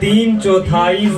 3/4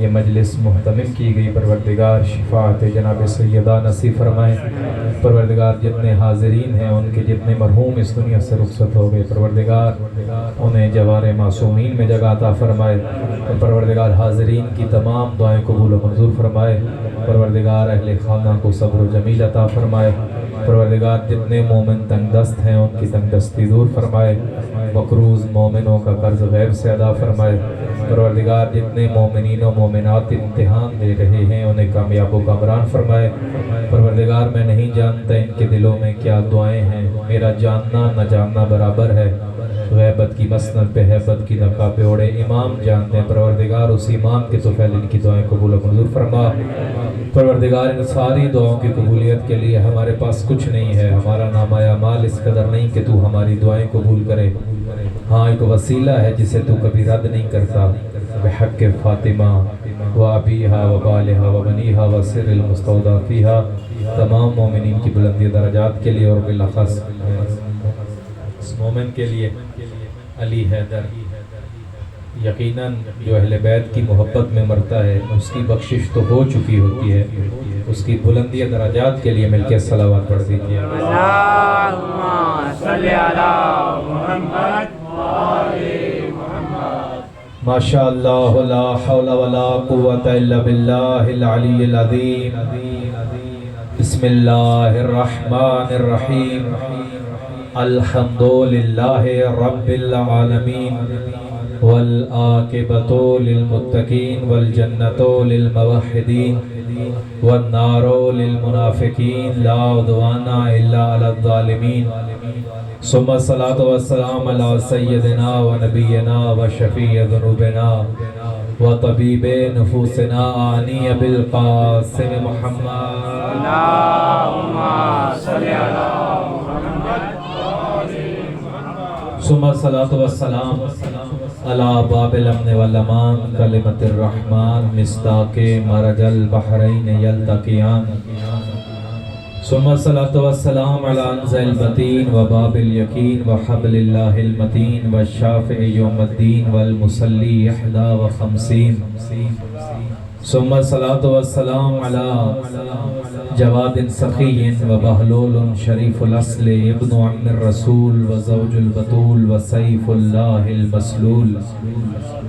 یہ مجلس محتمم کی گئی، پروردگار شفاعت جناب سیدہ نصیب فرمائے۔ پروردگار جتنے حاضرین ہیں ان کے جتنے مرحوم اس دنیا سے رخصت ہو گئے، پروردگار انہیں جوار معصومین میں جگہ عطا فرمائے۔ پروردگار حاضرین کی تمام دعائیں قبول و منظور فرمائے۔ پروردگار اہل خانہ کو صبر و جمیل عطا فرمائے۔ پروردگار جتنے مومن تنگ دست ہیں ان کی تنگ دستی دور فرمائے۔ مقروض مومنوں کا قرض غیب سے ادا فرمائے۔ پروردگار جتنے مومنین و مومنات امتحان دے رہے ہیں انہیں کامیاب و کامران فرمائے۔ پروردگار میں نہیں جانتا ان کے دلوں میں کیا دعائیں ہیں، میرا جاننا نہ جاننا برابر ہے۔ غیبت کی مسند پہ حیبت کی نقاب پہ اوڑے امام جانتے ہیں، پروردگار اس امام کے تو پہلے ان کی دعائیں قبول و منظور فرما۔ پروردگار ان ساری دعاؤں کی قبولیت کے لیے ہمارے پاس کچھ نہیں ہے، ہمارا نام اعمال اس قدر نہیں کہ تو ہماری دعائیں قبول کرے۔ ہاں ایک وسیلہ ہے جسے تو کبھی رد نہیں کرتا، بحق فاطمہ و ابیہا و بالہا و بنیہا و سر المستودع فیہا، تمام مومنین کی بلندی درجات کے لیے اور بالاخص اس مومن کے لیے علی حیدر، یقیناً جو اہل بیت کی محبت میں مرتا ہے اس کی بخشش تو ہو چکی ہوتی ہے، اس کی بلندی درجات کے لیے مل کے صلوات پڑھ دیجیے۔ اللہم صلی علی محمد ماشاء اللہ لا حول ولا قوة الا باللہ العلی العظیم۔ بسم اللہ الرحمن الرحیم، الحمد للہ رب العالمین، والعاقبۃ للمتقین، والجنۃ للموحدین، والنار للمنافقین، لا عدوان الا علی الظالمین، ثم الصلاۃ والسلام علی سیدنا و نبینا و شفیع ذنوبنا و طبیب نفوسنا آنی بالقاسم محمد۔ اللہم صلی علی ثم الصلاۃ والسلام علی باب الامن والامان، کلمۃ الرحمن، مصداق مرج البحرین یلتقیان، ثم الصلاۃ والسلام علی عنز المتین و باب الیقین و حبل اللہ المتین و شافع یوم الدین والمصلی 51، ثم الصلاۃ والسلام علی جواد سخی و بہلول شریف الاصل، ابن عم الرسول و زوج البطول و سیف اللہ المسلول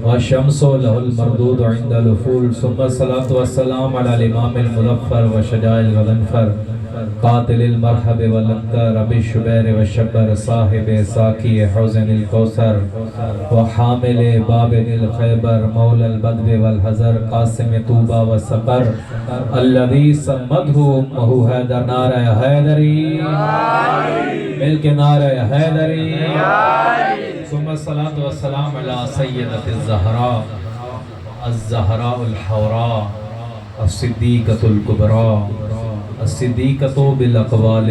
و شمس له المردود عند الافول، ثم الصلاۃ والسلام علی الامام المظفر و شجاع الغضنفر، قاتل المرحب والانتر، ابی الشبیر والشبر، صاحب ساکی حوضن الکوثر و حامل بابن الخیبر، مولا البدو والحزر، قاسم طوبہ و سقر، الذی سمته امہ حیدر، نعرہ حیدری مل کے نعرہ حیدری۔ ثم الصلاۃ والسلام علی سیدۃ الزہراء، الزہراء الحوراء، الصدیقۃ الکبریٰ، الصدیقۃ بالاقوال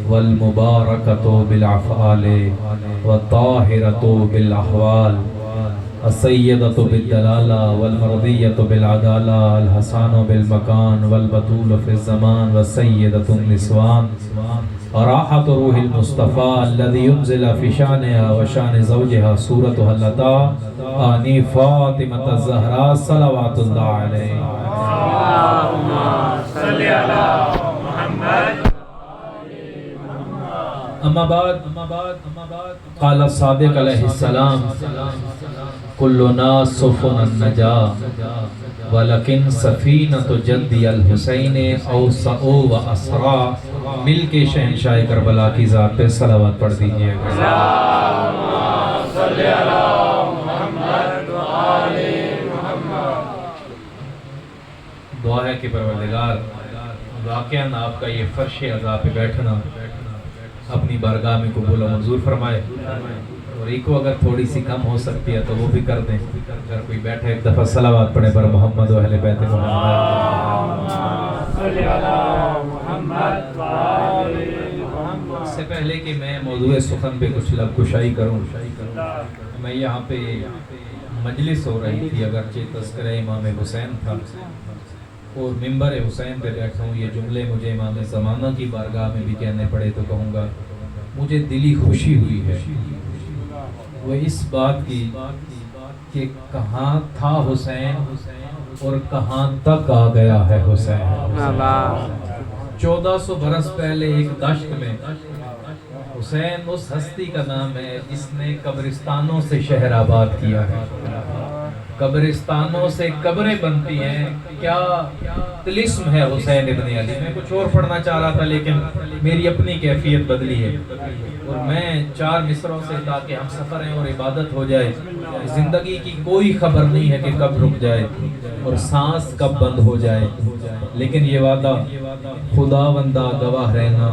والمبارکۃ بالافعال والطاہرۃ بالاحوال، السیدۃ بالدلالہ والمرضیۃ بالعدالہ، الحسان بالمکان والبطول فی الزمان، والسیدۃ النسوان، راحت روح المصطفیٰ الذی انزل فی شانها و شان زوجها سورتها اللتی آنی فاطمۃ الزہراء صلوات اللہ علیہ۔ اللہم صلی علی محمد۔ اما بعد قال الصادق علیہ السلام کلنا سفن النجا ولکن سفینۃ جدی الحسین اوسع و اسرع، مل کے شہنشاہ کربلا کی ذات پہ صلوات پڑھ دیجئے گا۔ اللہم صلی علی محمد و آل محمد۔ دعا ہے کہ پروردگار واقعاً آپ کا یہ فرش عزا پہ بیٹھنا اپنی بارگاہ میں قبول و منظور فرمائے، اور ایک کو اگر تھوڑی سی کم ہو سکتی ہے تو وہ بھی کر دیں۔ اگر کوئی بیٹھے ایک دفعہ صلوات پڑھے پر محمد و اہل بیت محمد۔ صلی علی محمد و آل محمد۔ اس سے پہلے کہ میں موضوع سخن پہ کچھ لب کشائی کروں، میں یہاں پہ مجلس ہو رہی تھی، اگرچہ تذکرہ امام حسین تھا اور ممبر حسین پہ بیٹھا ہوں، یہ جملے مجھے امام زمانہ کی بارگاہ میں بھی کہنے پڑے تو کہوں گا مجھے دلی خوشی ہوئی ہے، وہ اس بات کی کہ کہاں تھا حسین اور کہاں تک آ گیا ہے حسین۔ 1400 برس پہلے ایک دشت میں حسین اس ہستی کا نام ہے جس نے قبرستانوں سے شہر آباد کیا ہے۔ قبرستانوں سے قبریں بنتی ہیں، کیا طلسم ہے حسین ابن علی۔ میں کچھ اور پڑھنا چاہ رہا تھا لیکن میری اپنی کیفیت بدلی ہے، اور میں 4 مصروں سے تاکہ ہم سفر ہیں اور عبادت ہو جائے۔ زندگی کی کوئی خبر نہیں ہے کہ کب رک جائے اور سانس کب بند ہو جائے، لیکن یہ وعدہ خدا بندہ گواہ رہنا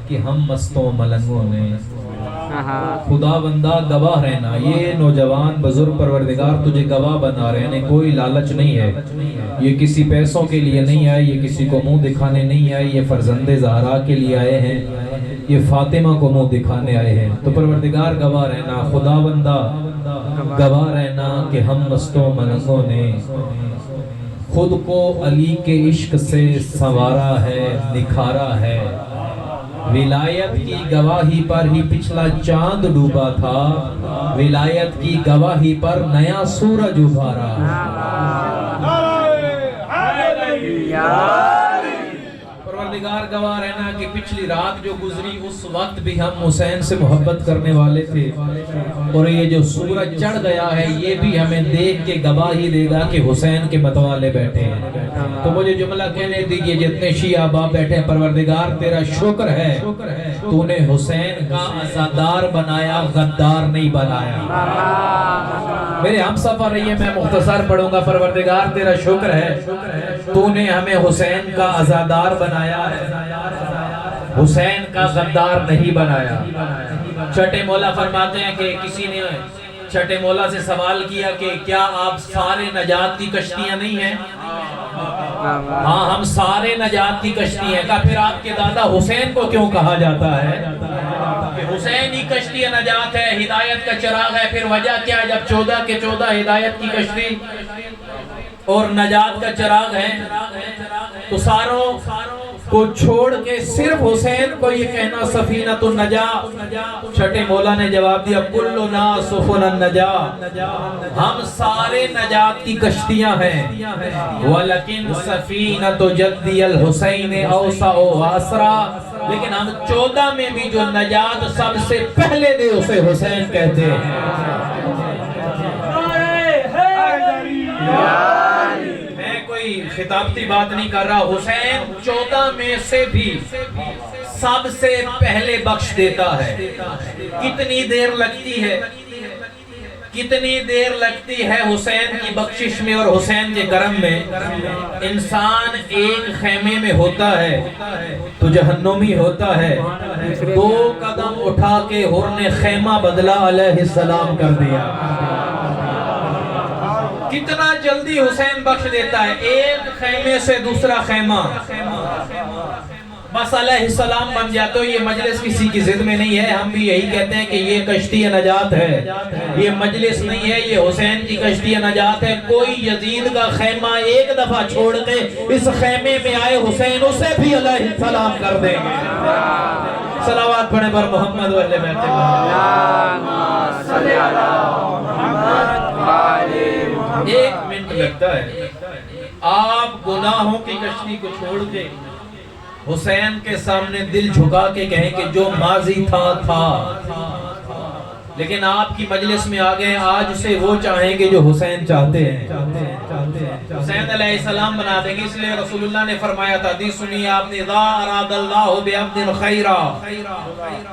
کہ ہم مستوں ملنگوں نے، خدا بندہ گواہ رہنا، یہ نوجوان بزرگ پروردگار تجھے گواہ بنا رہے ہیں، کوئی لالچ نہیں ہے، یہ کسی پیسوں کے لیے نہیں آئے، یہ کسی کو منہ دکھانے نہیں آئے، یہ فرزند زہرا کے لیے آئے ہیں، یہ فاطمہ کو منہ دکھانے آئے ہیں۔ تو پروردگار گواہ رہنا، خدا بندہ گواہ رہنا کہ ہم مستوں ملنگوں نے خود کو علی کے عشق سے سنوارا ہے، نکھارا ہے۔ ولایت کی گواہی پر ہی پچھلا چاند ڈوبا تھا، ولایت کی گواہی پر نیا سورج ابھارا۔ پروردگار گواہ رہنا کہ پچھلی رات جو گزری اس وقت بھی ہم حسین سے محبت کرنے والے تھے، اور یہ جو سورج چڑھ گیا ہے یہ بھی ہمیں دیکھ کے گواہی دے گا کہ حسین کے متوالے بیٹھے ہیں۔ تو مجھے جملہ کہنے دیجئے، جتنے شیعہ باپ بیٹھے ہیں، پروردگار تیرا شکر ہے تو نے حسین کا عزادار بنایا، غدار نہیں بنایا۔ میرے ہم سفر رہی ہے، میں مختصر پڑھوں گا۔ پروردگار تیرا شکر ہے تو نے ہمیں حسین کا عزادار بنایا ہے، حسین کا غدار نہیں بنایا۔ چھٹے مولا فرماتے ہیں کہ کسی نے چھٹے مولا سے سوال کیا کہ کیا آپ سارے نجات کی کشتیاں نہیں ہیں؟ ہاں ہم سارے نجات کی کشتی ہیں۔ کہا پھر آپ کے دادا حسین کو کیوں کہا جاتا ہے کہ حسین ہی کشتی نجات ہے، ہدایت کا چراغ ہے؟ پھر وجہ کیا ہے جب 14 کے 14 ہدایت کی کشتی اور نجات کا چراغ ہے تو ساروں کو چھوڑ کے صرف حسین کو یہ کہنا سفینۃ النجاہ؟ چھٹے مولا نے جواب دیا کلنا سفن النجاہ، ہم سارے نجات کی کشتیاں ہیں، ولیکن سفینۃ جدی الحسین اوسع واسرا، لیکن ہم 14 میں بھی جو نجات سب سے پہلے دے اسے حسین کہتے ہیں۔ خطابتی بات نہیں کر رہا، حسین 14 میں سے بھی سب سے پہلے بخش دیتا ہے۔ کتنی دیر لگتی ہے، کتنی دیر لگتی ہے حسین کی بخشش میں اور حسین کے کرم میں؟ انسان ایک خیمے میں ہوتا ہے تو جہنمی ہوتا ہے، 2 قدم اٹھا کے حر نے خیمہ بدلا علیہ السلام کر دیا۔ کتنا جلدی حسین بخش دیتا ہے، ایک خیمے سے دوسرا خیمہ بس علیہ السلام بن جاتا۔ یہ مجلس کسی کی ضد میں نہیں ہے، ہم بھی یہی کہتے ہیں کہ یہ کشتی نجات ہے، یہ مجلس نہیں ہے، یہ حسین کی کشتی نجات ہے۔ کوئی یزید کا خیمہ ایک دفعہ چھوڑ کے اس خیمے میں آئے حسین اسے بھی علیہ السلام کر دیں گے۔ صلوات پڑھیں پر محمد و اہل بیت اللہ۔ 1 منٹ لگتا ہے، آپ گناہوں کی کشتی کو چھوڑ کے حسین کے سامنے دل جھکا کے کہیں کہ جو ماضی تھا، لیکن آپ کی مجلس میں آگئے آج سے وہ چاہیں گے جو حسین چاہتے ہیں، حسین علیہ السلام بنا دیں گے۔ اس لئے رسول اللہ نے فرمایا تھا، حدیث سنیے آپ نے، اذا اراد اللہ بعبد خیرا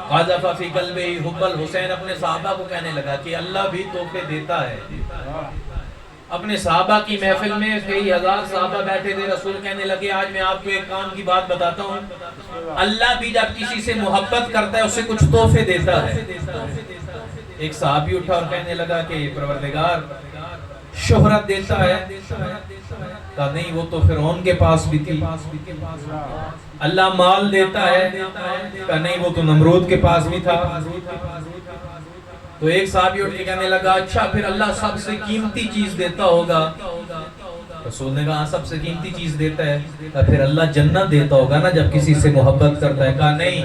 قذف فی قلبہ حب الحسین۔ اپنے صحابہ کو کہنے لگا کہ اللہ بھی تحفے دیتا ہے۔ اپنے صحابہ کی محفل میں کئی ہزار صحابہ بیٹھے تھے، رسول کہنے لگے آج میں آپ کو ایک کام کی بات بتاتا ہوں، اللہ بھی جب کسی سے محبت کرتا ہے اسے کچھ تحفے دیتا ہے۔ ایک صحابی اٹھا اور کہنے لگا کہ پروردگار شہرت دیتا ہے، کہا نہیں وہ تو فرعون کے پاس بھی تھی۔ اللہ مال دیتا ہے، کہا نہیں وہ تو نمرود کے پاس بھی تھا۔ تو ایک صحابی اٹھ کے کہنے لگا اچھا پھر اللہ سب سے قیمتی چیز دیتا ہوگا؟ رسول نے کہا سب سے قیمتی چیز دیتا ہے۔ کہا پھر اللہ جنت دیتا ہوگا نا جب کسی سے محبت کرتا ہے؟ کہا نہیں،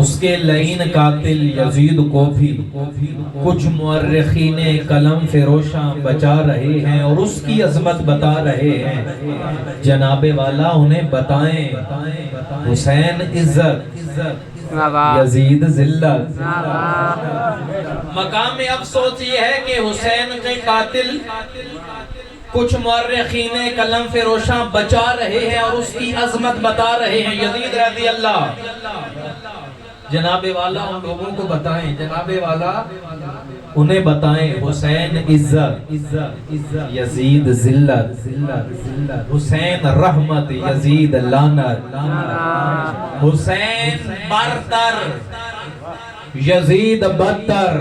اس کے لعین قاتل یزید کو بھی کچھ مورخین قلم فروشاں بچا رہے ہیں اور اس کی عظمت بتا رہے ہیں۔ جناب والا انہیں بتائیں، حسین عزت، یزید ذلت۔ مقام افسوس یہ ہے کہ حسین کے قاتل کچھ مورخین قلم فروشاں بچا رہے ہیں اور اس کی عظمت بتا رہے ہیں۔ یزید رضی اللہ، جناب والا ان لوگوں کو بتائیں، جناب والا انہیں بتائیں، حسین عزت، یزید ذلت، حسین رحمت، یزید لعنت، حسین برتر، یزید بدتر،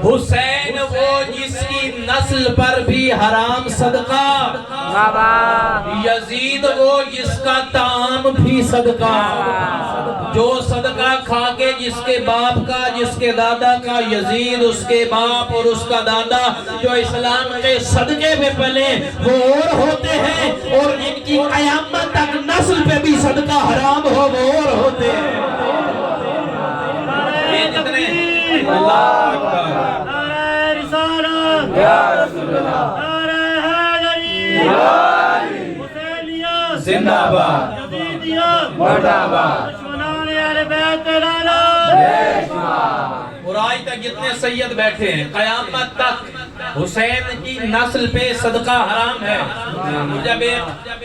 حسین وہ جس کی نسل پر بھی حرام صدقہ، یزید وہ جس کا طعام بھی صدقہ، جو صدقہ کھا کے جس کے باپ کا، جس کے دادا کا، یزید اس کے باپ اور اس کا دادا جو اسلام کے صدقے میں پلے وہ اور ہوتے ہیں، اور ان کی قیامت تک نسل پہ بھی صدقہ حرام ہو وہ اور ہوتے ہیں۔ یہ جتنے اللہ اکبر، نعرہ رسالت، یا رسول اللہ، نعرہ حیدری، حسینیت زندہ باد، یزیدیت مرد آباد، دشمنان اہل بیت لعنت۔ اور آج تک جتنے سید بیٹھے ہیں قیامت تک حسین کی نسل پہ صدقہ حرام ہے۔ جب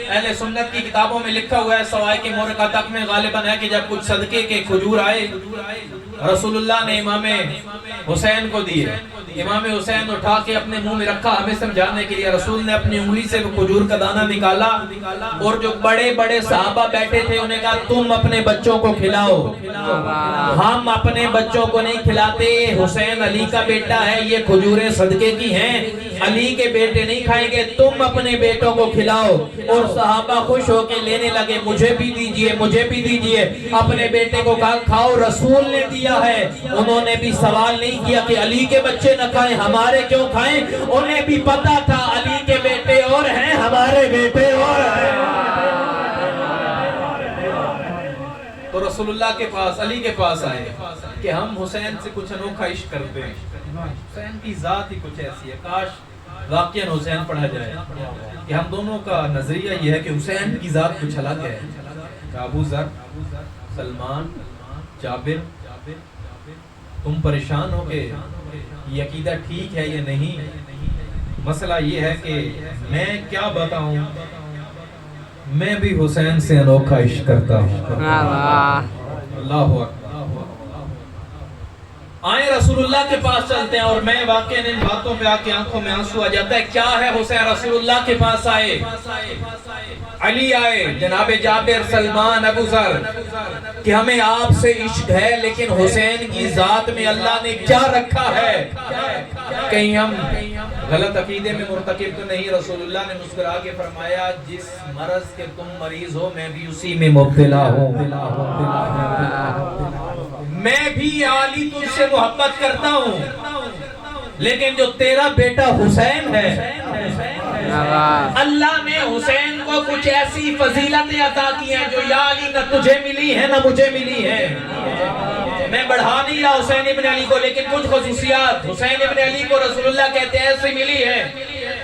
اہل سنت کی کتابوں میں لکھا ہوا ہے سوائے مورخہ تک میں غالباً ہے کہ جب کچھ صدقے کے کھجور آئے رسول اللہ نے امام حسین کو دیے، امام حسین اٹھا کے اپنے منہ میں رکھا ہمیں سمجھانے کے لیے، رسول نے اپنی انگلی سے وہ کھجور کا دانہ نکالا اور جو بڑے بڑے صحابہ بیٹھے تھے انہیں کہا تم اپنے بچوں کو کھلاؤ، ہم اپنے بچوں کو نہیں کھلاتے، حسین علی کا بیٹا ہے، یہ کھجوریں صدقے کی ہیں، علی کے بیٹے نہیں کھائیں گے، تم اپنے بیٹوں کو کھلاؤ۔ اور صحابہ خوش ہو کے لینے لگے، مجھے بھی دیجئے، مجھے بھی دیجئے، اپنے بیٹے کو کہا کھاؤ، رسول نے دیا ہے۔ انہوں نے بھی سوال نہیں کیا کہ علی کے بچے نہ کھائیں، ہمارے کیوں کھائیں، انہیں بھی پتا تھا علی کے بیٹے اور ہیں، ہمارے بیٹے اور ہیں۔ تو رسول اللہ کے پاس، علی کے پاس آئے کہ ہم حسین سے کچھ انوکھا عشق کرتے ہیں، حسین کی ذات ہی کچھ ایسی ہے، کاش واقعاً حسین پڑھا جائے کہ ہم دونوں کا نظریہ یہ ہے کہ حسین کی ذات کچھ الگ ہے۔ ابو ذر، سلمان، جابر، تم پریشان ہو کہ یہ عقیدہ ٹھیک ہے یا نہیں؟ مسئلہ یہ ہے کہ میں کیا بتاؤں، میں بھی حسین سے انوکھا عشق کرتا ہوں۔ اللہ اکبر۔ آئیں رسول اللہ کے پاس چلتے ہیں، اور میں واقعاً ان باتوں پہ آ کے آنکھوں میں آنسو آ جاتا ہے۔ کیا ہے حسین رسول اللہ کے پاس آئے، علی آئے، جناب جابر، سلمان، ابو ذر کہ ہمیں آپ سے عشق ہے، لیکن حسین کی ذات میں اللہ نے کیا رکھا ہے، کہیں ہم غلط عقیدے میں مرتکب تو نہیں؟ رسول اللہ نے مسکرا کے فرمایا جس مرض کے تم مریض ہو میں بھی اسی میں مبتلا ہوں، میں بھی علی تجھ سے محبت کرتا ہوں، لیکن جو تیرا بیٹا حسین ہے اللہ نے حسین کو کچھ ایسی فضیلتیں عطا کی ہیں جو یا علی نہ تجھے ملی ہے نہ مجھے ملی ہے۔ میں بڑھا نہیں رہا حسین ابن علی کو، لیکن کچھ خصوصیات حسین ابن علی کو رسول اللہ کہتے ہیں ایسی ملی ہے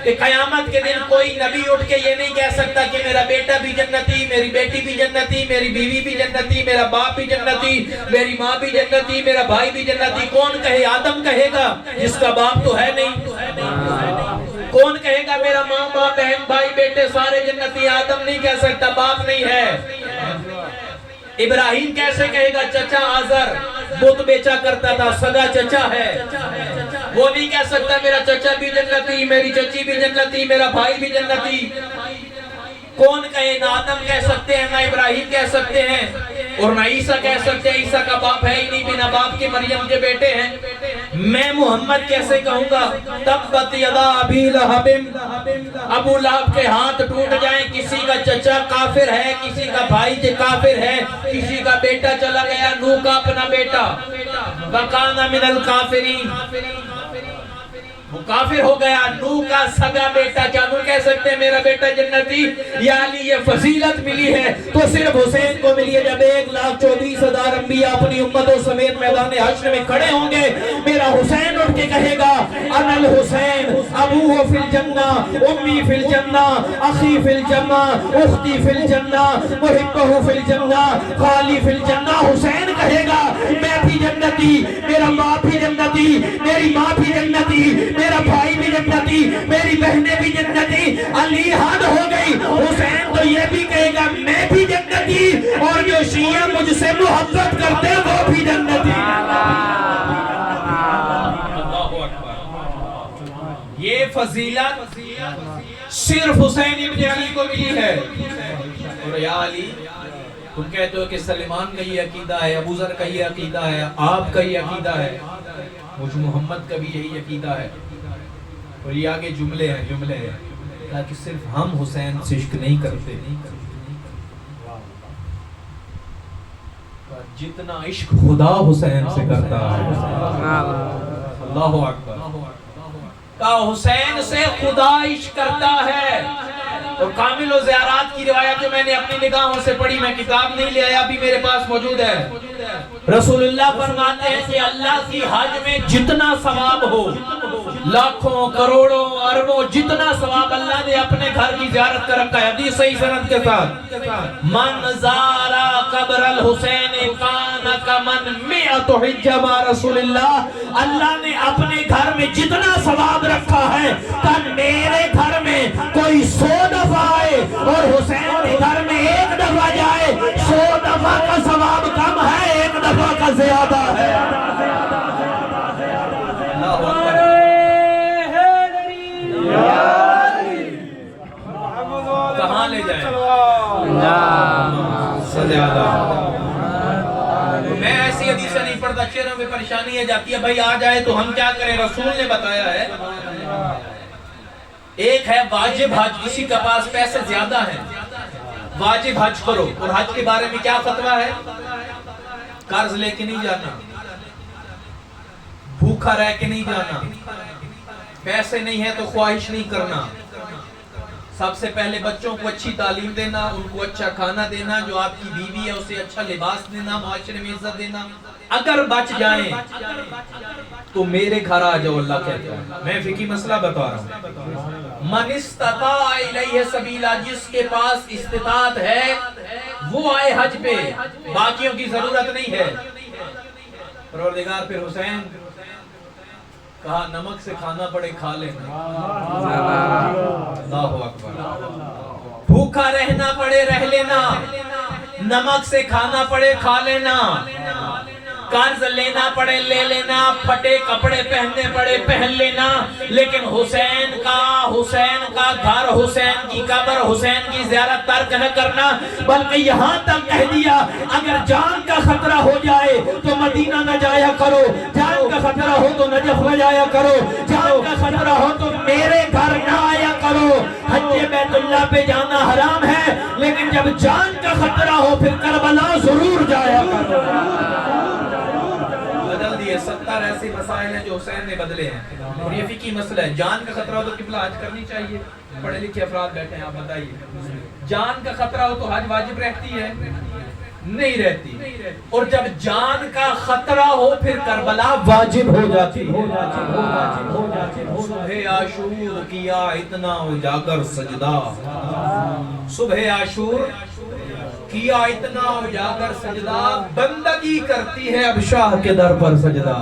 کہ قیامت کے دن کوئی نبی اٹھ کے یہ نہیں کہہ سکتا کہ میرا بیٹا بھی جنتی، میری بیٹی بھی جنتی، میری بیوی بھی جنتی، میرا باپ بھی جنتی، میری ماں بھی جنتی، میرا بھائی بھی جنتی۔ کون کہے؟ آدم کہے گا جس کا باپ تو ہے نہیں۔ کون کہے گا میرا ماں باپ بہن بھائی بیٹے سارے جنتی؟ آدم نہیں کہہ سکتا، باپ نہیں ہے۔ ابراہیم کیسے کہے گا چچا آزر بت بیچا کرتا تھا سگا چچا ہے، وہ نہیں کہہ سکتا میرا چچا بھی جنتی، میری چچی بھی جنتی، میرا بھائی بھی جنتی۔ کون کہے؟ نہ آدم کہہ سکتے ہیں، نہ ابراہیم کہہ سکتے ہیں، اور نہ عیسیٰ کہہ سکتے ہیں، عیسیٰ کا باپ ہے ہی نہیں، بنا باپ کے مریم کے بیٹے ہیں۔ میں محمد کیسے کہوں گا تبت یدا ابی لہب، ابو لہب کے ہاتھ ٹوٹ جائیں، کسی کا چچا کافر ہے، کسی کا بھائی کافر ہے، کسی کا بیٹا چلا گیا، نوح کا اپنا بیٹا وَقَانَ مِنَ الْكَافِرِينَ۔ وہ کافر ہو گیا. نو کا سگا بیٹا, کیا نو کہہ سکتے ہیں میرا بیٹا جنتی؟ یا علی یہ فضیلت ملی ہے تو صرف حسین کو ملی ہے. جب 1,24,000 انبیاء اپنی امتوں سمیت میدان حشر میں کھڑے ہوں گے, میرا حسین اٹھ کے کہے گا انا الحسین ابوہ فی الجنہ امی فی الجنہ اخی فی الجنہ اختی فی الجنہ محبہ فی الجنہ خالی فی الجنہ. حسین کہے گا میں بھی جنتی, میرا باپ بھی جنتی, میری ماں بھی جنتی, میرا بھائی بھی جنتی, میری بہنیں بھی جنتی. علی حد ہو گئی. حسین تو یہ بھی کہے گا میں بھی جنتی, اور جو شیعہ مجھ سے محبت کرتے وہ بھی جنتی. یہ فضیلت صرف حسین ابن علی کو ملی ہے. اور یا علی تم کہتے ہو کہ سلیمان کا یہ عقیدہ ہے, ابو ذر کا یہ عقیدہ ہے, آپ کا یہ عقیدہ ہے, مجھ محمد کا بھی یہی عقیدہ ہے. اور یہ آگے جملے ہیں تاکہ صرف ہم حسین سے عشق نہیں کرتے, جتنا عشق خدا حسین سے کرتا ہے. اللہ اکبر. حسین سے خدا عشق کرتا ہے. اور کامل و زیارات کی روایت جو میں نے اپنی نگاہوں سے پڑھی, میں کتاب نہیں لے آیا, ابھی میرے پاس موجود ہے. رسول اللہ فرماتے ہیں کہ اللہ کی حج میں جتنا ثواب ہو, لاکھوں کروڑوں اربوں جتنا ثواب اللہ نے اپنے گھر کی زیارت کا رکھا ہے. حدیث صحیح سند کے ساتھ, من زارا قبر الحسین کان کمن مئۃ حجہ مع رسول اللہ. اللہ نے اپنے گھر میں جتنا ثواب رکھا ہے کہ میرے گھر میں کوئی 100 دفعہ آئے اور حسین کے گھر میں 1 دفعہ جائے, 100 دفعہ کا ثواب کم ہے, 1 دفعہ کا زیادہ ہے. کہاں لے جائیں؟ میں ایسی حدیثیں نہیں پڑھتا, چہروں میں پریشانی ہے جاتی ہے, بھائی آ جائے تو ہم کیا کریں؟ رسول نے بتایا ہے. ایک ہے واجب حج, کسی کے پاس پیسے زیادہ ہیں, واجب حج کرو. اور حج کے بارے میں کیا فتویٰ ہے؟ قرض لے کے نہیں جانا, بھوکا رہ کے نہیں جانا, پیسے نہیں ہے تو خواہش نہیں کرنا. سب سے پہلے بچوں کو اچھی تعلیم دینا, ان کو اچھا کھانا دینا, جو آپ کی بیوی ہے اسے اچھا لباس دینا, معاشرے میں عزت دینا. اگر بچ جائیں تو میرے گھر آ جاؤ, اللہ کہتا ہے. میں فقہی مسئلہ بتا رہا ہوں. من استطاع الیہ سبیلا, جس کے پاس استطاعت ہے وہ آئے حج پہ, باقیوں کی ضرورت نہیں ہے. پروردگار پھر حسین کہا نمک سے کھانا پڑے کھا لینا. اللہ اکبر. بھوکا رہنا پڑے رہ لینا, نمک سے کھانا پڑے کھا لینا, قرض لینا پڑے لے لینا, پھٹے کپڑے پہننے پڑے پہن لینا, لیکن حسین کا گھر, حسین کی قبر, حسین کی زیارت ترک نہ کرنا. بلکہ یہاں تک کہہ دیا اگر جان کا خطرہ ہو جائے تو مدینہ نہ جایا کرو, جان کا خطرہ ہو تو نجف نہ جایا کرو, جان کا خطرہ ہو تو میرے گھر نہ آیا کرو. حج بیت اللہ پہ جانا حرام ہے, لیکن جب جان کا خطرہ ہو پھر کربلا ضرور جایا کرو. 70 ایسے مسائل ہیں جو حسین نے بدلے ہیں, اور یہ فقہی مسئلہ ہے. جان کا خطرہ ہو تو قبلہ حج کرنی چاہیے. پڑھے لکھے افراد بیٹھے ہیں, آپ بتائیے, جان کا خطرہ ہو تو حج واجب رہتی ہے؟ نہیں رہتی. اور جب جان کا خطرہ ہو پھر کربلا واجب ہو جاتی ہے. صبح عاشور کیا اتنا اجاگر سجدہ, صبح عاشور کیا اتنا اجاگر سجدہ, بندگی کرتی ہے اب شاہ کے در پر سجدہ.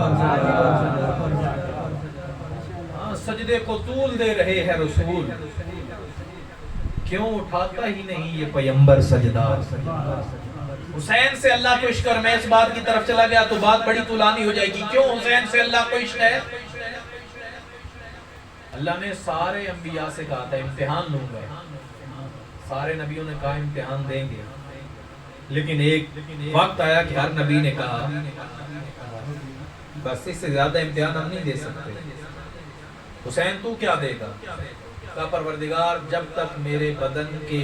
سجدے کو طول دے رہے ہیں رسول, کیوں اٹھاتا ہی نہیں یہ پیمبر سجدہ. حسین سے اللہ کو عشق, اور میں اس بات کی طرف چلا گیا تو بات بڑی طولانی ہو جائے گی. کیوں حسین سے اللہ کو عشق ہے؟ اللہ نے سارے انبیاء سے کہا تھا امتحان لوں گا, سارے نبیوں نے کہا امتحان دیں گے, لیکن ایک وقت آیا کہ ہر نبی نے کہا بس اس سے زیادہ امتحان ہم نہیں دے سکتے. حسین تو کیا دے گا؟ کہا پروردگار جب تک میرے بدن کے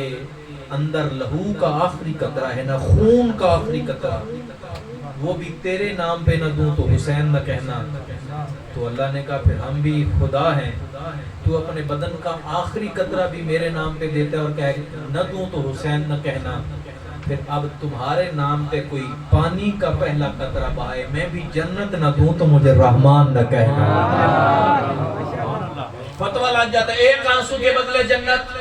اندر لہو کا آخری قطرہ ہے نا, خون کا آخری قطرہ, وہ بھی تیرے نام پہ نہ دوں تو حسین نہ کہنا. تو اللہ نے کہا پھر ہم بھی خدا ہیں, تو اپنے بدن کا آخری قطرہ بھی میرے نام پہ دیتا ہے اور کہے نہ دوں تو حسین نہ کہنا. پھر اب تمہارے نام پہ کوئی پانی کا پہلا قطرہ بہائے, میں بھی جنت نہ دوں تو مجھے رحمان نہ کہنا. فتویٰ لگ جاتا ہے ایک آنسو کے بدلے جنت.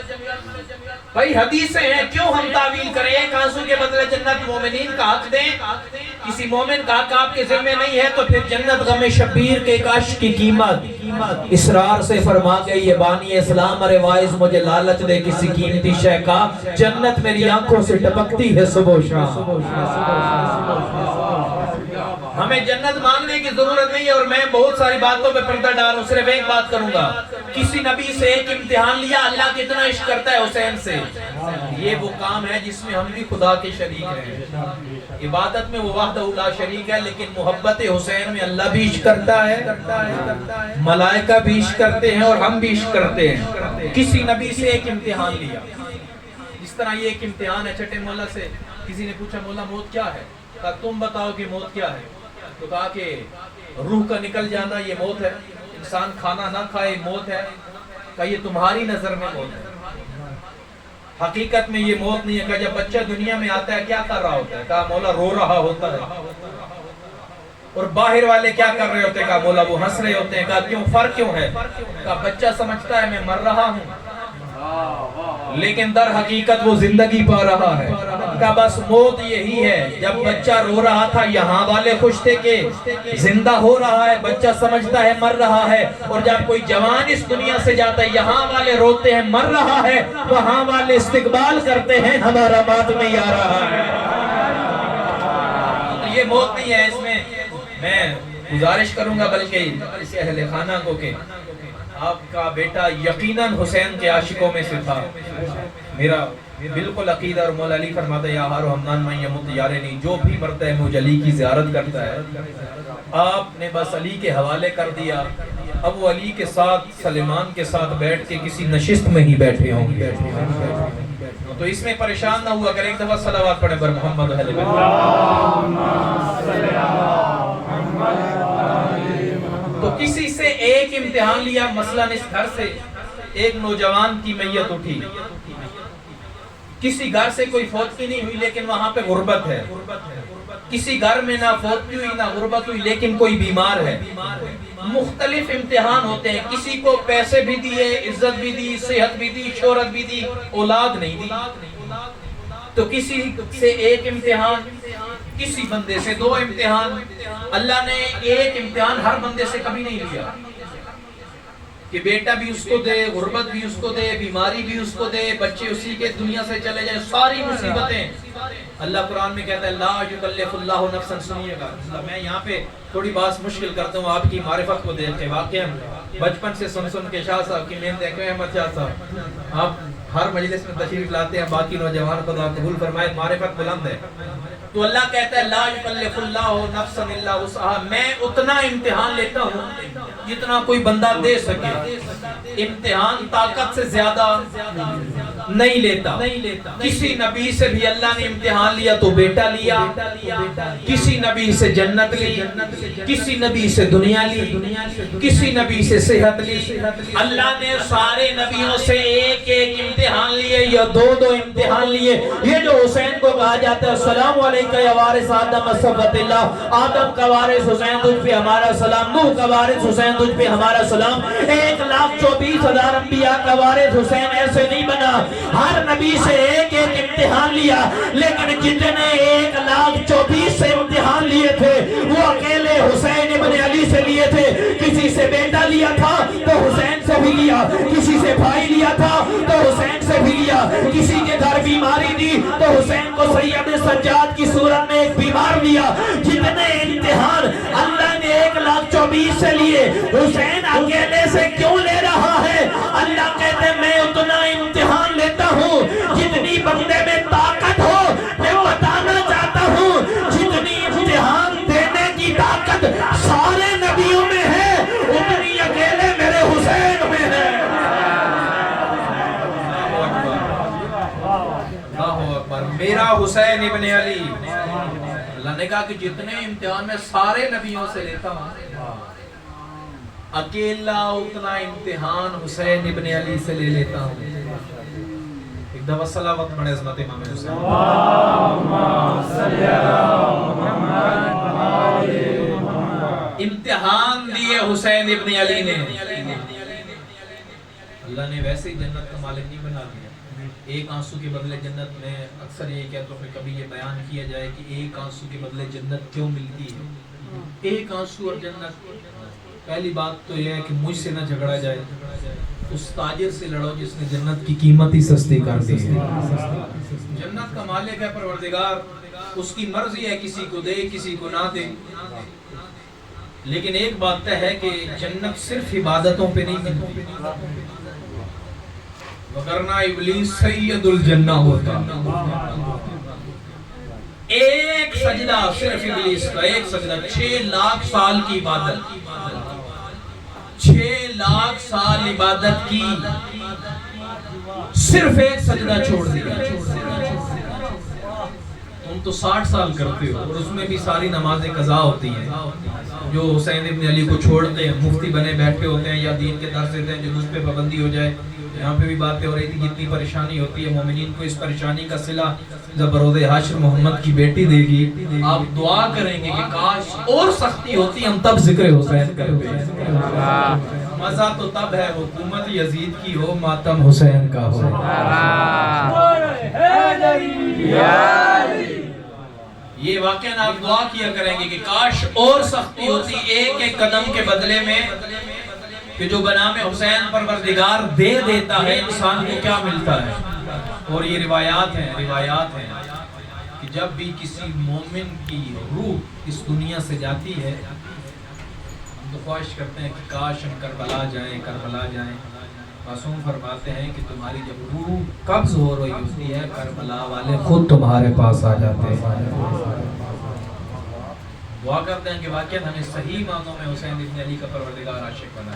بھائی حدیثیں ہیں, کیوں ہم تعویل کریں؟ ایک آنسو کے بدلے جنت, مومنین کا حق دیں. کسی مومن کا حق آپ کے ذمہ نہیں ہے تو پھر جنت غم شبیر کے ایک عشق کی قیمت. اسرار سے فرما کے یہ بانی اسلام ارے وائز مجھے لالچ دے کسی قیمتی شے کا, جنت میری آنکھوں سے ٹپکتی ہے صبح و شام. ہمیں جنت مانگنے کی ضرورت نہیں ہے. اور میں بہت ساری باتوں پہ پردہ ڈالوں, صرف ایک بات کروں گا. کسی نبی سے ایک امتحان لیا, اللہ کتنا عشق کرتا ہے حسین سے. یہ وہ کام ہے جس میں ہم بھی خدا کے شریک ہیں. عبادت میں وہ وحدہ لا شریک ہے, لیکن محبت حسین میں اللہ بھی عشق کرتا ہے, ملائکہ بھی عشق کرتے ہیں اور ہم بھی عشق کرتے ہیں. کسی نبی سے ایک امتحان لیا, جس طرح یہ ایک امتحان ہے. چھٹے مولا سے کسی نے پوچھا مولا موت کیا ہے؟ کہا تم بتاؤ کہ موت کیا ہے. تو کہا کہ روح کا نکل جانا یہ موت ہے, انسان کھانا نہ کھائے موت ہے. کہا یہ تمہاری نظر میں موت ہے, حقیقت میں یہ موت نہیں ہے. کہا جب بچہ دنیا میں آتا ہے کیا کر رہا ہوتا ہے؟ کہا مولا رو رہا ہوتا ہے. اور باہر والے کیا کر رہے ہوتے ہیں؟ کہا مولا وہ ہنس رہے ہوتے ہیں. کہا کیوں, فرق کیوں ہے؟ کہا بچہ سمجھتا ہے میں مر رہا ہوں, لیکن در حقیقت وہ زندگی پا رہا ہے. کہا بس موت یہی ہے, جب بچہ رو رہا تھا یہاں والے خوش تھے کہ زندہ ہو رہا ہے, بچہ سمجھتا ہے مر رہا ہے. اور جب کوئی جوان اس دنیا سے جاتا ہے یہاں والے روتے ہیں مر رہا ہے, وہاں والے استقبال کرتے ہیں ہمارا ماتم میں آ رہا ہے. یہ موت نہیں ہے. اس میں گزارش کروں گا بلکہ اس اہل خانہ کو کہ آپ کا بیٹا یقیناً حسین کے عاشقوں میں سے تھا. میرا بالکل عقیدہ, اور مولا علی فرماتا ہے یا ہارو ہمنان میں یمت یارنی, جو بھی مرتا ہے مجھ علی کی زیارت کرتا ہے. آپ نے بس علی کے حوالے کر دیا. اب وہ علی کے ساتھ سلیمان کے ساتھ بیٹھ کے کسی نشست میں ہی بیٹھے ہوں گے. تو اس میں پریشان نہ ہوا کریں. ایک دفعہ صلوات پڑھیں بر محمد و اہل بیت. تو کسی سے ایک امتحان لیا, مثلا اس گھر سے ایک نوجوان کی میت اٹھی, کسی گھر سے کوئی فوت کی نہیں ہوئی لیکن وہاں پہ غربت ہے, کسی گھر میں نہ فوت کی ہوئی نہ غربت ہوئی لیکن کوئی بیمار ہے. مختلف امتحان ہوتے ہیں. کسی کو پیسے بھی دیے, عزت بھی دی, صحت بھی دی, شہرت بھی دی, اولاد نہیں دی. تو کسی سے ایک امتحان, کسی بندے سے دو امتحان. اللہ نے ایک امتحان ہر بندے سے کبھی نہیں لیا کہ بیٹا بھی اس کو دے, غربت بھی اس کو دے, بیماری بھی اس کو دے, بچے اسی کے دنیا سے چلے جائیں, ساری مصیبتیں. اللہ قرآن میں کہتا ہے لا یکلف اللہ نفسا, سنیے گا میں یہاں پہ تھوڑی بات مشکل کرتا ہوں آپ کی معرفت کو دیکھ کے. واقعا بچپن سے سن کے شاہ صاحب کی محنت دیکھے, احمد شاہ صاحب آپ ہر مجلس میں تشریف لاتے ہیں, باقی نوجوان خدا قبول فرمائے, معرفت بلند ہے. تو اللہ کہتا ہے لا یکلف اللہ نفسا الا وسعها, میں اتنا امتحان لیتا ہوں جتنا کوئی بندہ دے سکے. امتحان طاقت سے زیادہ نہیں لیتا. کسی نبی سے بھی اللہ نے امتحان لیا تو بیٹا لیا, کسی نبی سے جنت لی, کسی نبی سے دنیا لی, کسی نبی سے صحت لی. اللہ نے سارے نبیوں سے ایک ایک امتحان لیے یا دو دو امتحان لیے. یہ جو حسین کو کہا جاتا ہے السلام علیکم یا وارث آدم صفوت اللہ, آدم کا وارث حسین تجھ پہ ہمارا سلام, نوح کا وارث حسین تجھ پہ ہمارا سلام. 1,24,000 انبیاء کا وارث حسین ایسے نہیں بنا. ہر نبی سے ایک ایک امتحان لیا, لیکن جتنے 1,24,000 سے امتحان لیے تھے وہ اکیلے حسین ابن علی سے لیے تھے. کسی سے بیٹا لیا تھا تو حسین سے بھی لیا, کسی سے بھائی لیا تھا تو حسین سے بھی لیا, کسی کے گھر بیماری دی تو حسین کو سید سجاد کی صورت میں ایک بیمار لیا. جتنے امتحان اللہ نے 1,24,000 سے لیے, حسین اکیلے سے کیوں لے رہا ہے؟ اللہ کہتے ہیں میں اتنا امتحان لیتا ہوں جتنی بندے میں طاقت ہو. میں بتانا چاہتا ہوں جتنی امتحان دینے کی طاقت سارے نبیوں میں ہے اتنی اکیلے میرے حسین میں ہے. میرا حسین ابن علی اللہ نے کہا کہ جتنے امتحان میں سارے نبیوں سے لیتا ہوں اکیلا اتنا امتحان حسین ابن علی سے لے لیتا ہوں. ایک دفعہ صلوات پڑھیں عظمت امام حسین. امتحان دیے حسین ابن علی نے. اللہ نے ویسے ہی جنت کا مالک نہیں بنا دیا. ایک آنسو کے بدلے جنت میں اکثر یہ کہتا ہوں کبھی یہ بیان کیا جائے کہ ایک آنسو کے بدلے جنت کیوں ملتی ہے. ایک آنسو اور جنت. پہلی بات تو یہ ہے کہ مجھ سے نہ جھگڑا جائے. اس تاجر سے لڑو جس نے جنت کی قیمت ہی سستی کر دی ہے. جنت کا مالک ہے پروردگار. اس کی مرضی ہے کسی کو دے کسی کو نہ دے. لیکن ایک بات طے ہے کہ جنت صرف عبادتوں پہ نہیں ملتی. وگرنہ ابلیس سید الجنہ ہوتا. ایک سجدہ صرف ابلیس کا ایک سجدہ 6 لاکھ سال کی عبادت. 6 لاکھ سال عبادت کی صرف ایک سجدہ چھوڑ دیا. تم تو 60 سال کرتے ہو اور اس میں بھی ساری نمازیں قضا ہوتی ہیں. جو حسین ابن علی کو چھوڑتے ہیں مفتی بنے بیٹھے ہوتے ہیں یا دین کے درس دیتے ہیں جو اس پہ پابندی ہو جائے. یہاں پہ بھی باتیں ہو رہی تھی کتنی پریشانی ہوتی ہے مومنین کو. اس پریشانی کا صلہ جب روضہ حشر محمد کی بیٹی دے گی آپ دعا کریں گے کہ کاش اور سختی ہوتی ہم تب ذکر حسین کرتے. مزہ تو تب ہے حکومت یزید کی ہو ماتم حسین کا ہو. یہ واقعہ آپ دعا کیا کریں گے کہ کاش اور سختی ہوتی ایک ایک قدم کے بدلے میں کہ جو بنام حسین پروردگار دے دیتا ہے انسان کو کیا ملتا ہے. اور یہ روایات ہیں کہ جب بھی کسی مومن کی روح اس دنیا سے جاتی ہے ہم تو خواہش کرتے ہیں کہ کاش ہم کربلا جائیں. معصوم فرماتے ہیں کہ تمہاری جب روح قبض ہو رہی ہوتی ہے کربلا والے خود تمہارے پاس آ جاتے ہیں. دعا کرتے ہیں کہ واقعاً ہمیں صحیح معنوں میں حسین ابن علی کا پروردگار عاشق بنا.